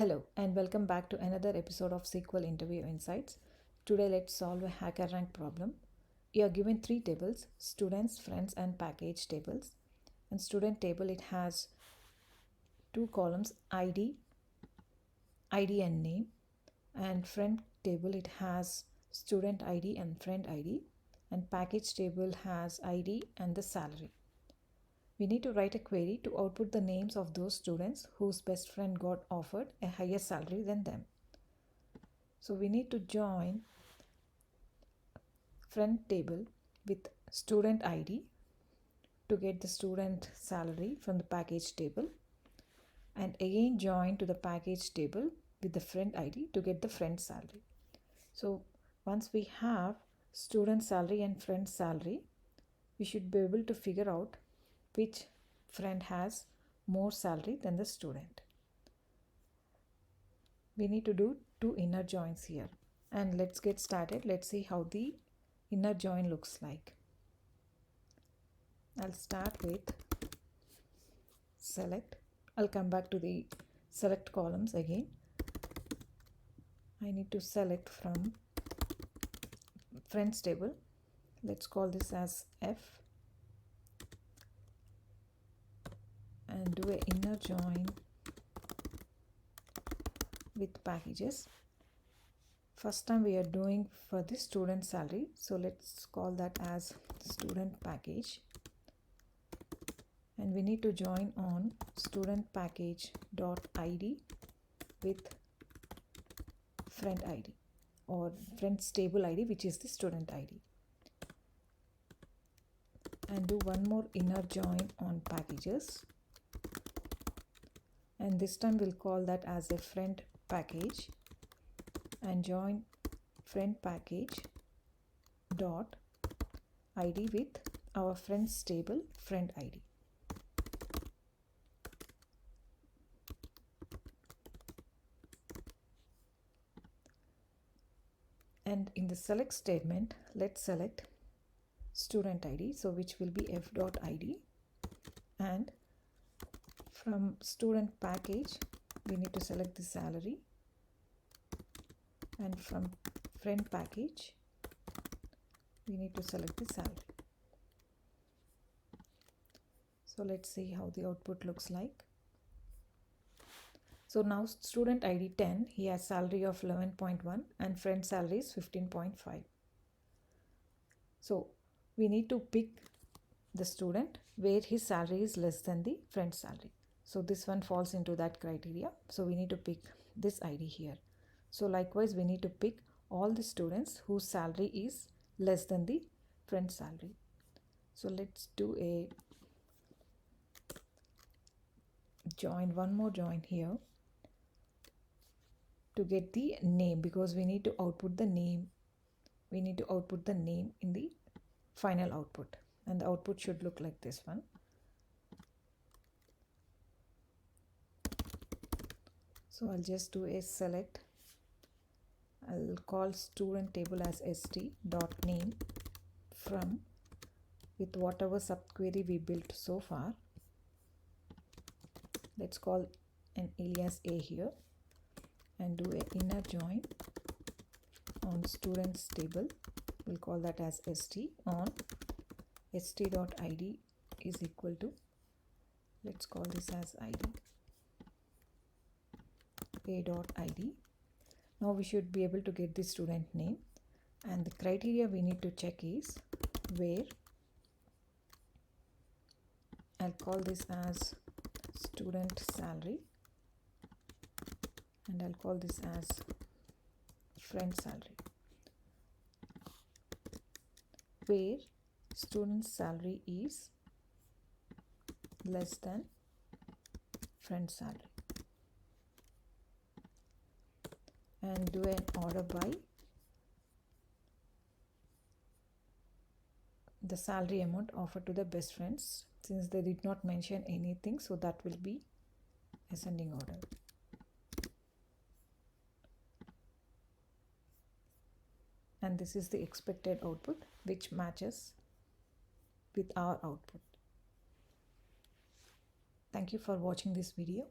Hello and welcome back to another episode of SQL Interview Insights. Today let's solve a HackerRank problem. You are given three tables: students, friends and package tables. In student table it has two columns: ID and name, and friend table it has student ID and friend ID, and package table has ID and the salary. We need to write a query to output the names of those students whose best friend got offered a higher salary than them. So we need to join friend table with student ID to get the student salary from the package table, and again join to the package table with the friend ID to get the friend salary. So once we have student salary and friend salary, we should be able to figure out which friend has more salary than the student. We need to do two inner joins here, and let's get started. Let's see how the inner join looks like. I'll start with select. I'll come back to the select columns again. I need to select from friends table. Let's call this as F, and do an inner join with packages. First time we are doing for the student salary, so let's call that as student package, and we need to join on student package dot ID with friend ID or friends table ID, which is the student ID, and do one more inner join on packages, and this time we'll call that as a friend package and join friend package dot ID with our friends table friend ID. And in the select statement, let's select student ID, so which will be f dot ID, and from student package we need to select the salary, and from friend package we need to select the salary. So let's see how the output looks like. So now student ID 10, he has salary of 11.1 and friend salary is 15.5. So we need to pick the student where his salary is less than the friend salary. So this one falls into that criteria. So we need to pick this ID here. So likewise we need to pick all the students whose salary is less than the friend salary. So let's do a join, one more join here to get the name, because we need to output the name. We need to output the name in the final output, and the output should look like this one. So I'll just do a select. I'll call student table as st dot name from with whatever subquery we built so far. Let's call an alias a here and do a inner join on students table. We'll call that as st on st dot id is equal to, let's call this as id, a dot id. Now we should be able to get the student name, and the criteria we need to check is where, I'll call this as student salary, and I'll call this as friend salary, where student salary is less than friend salary, and do an order by the salary amount offered to the best friends. Since they did not mention anything, so that will be ascending order. And this is the expected output, which matches with our output. Thank you for watching this video.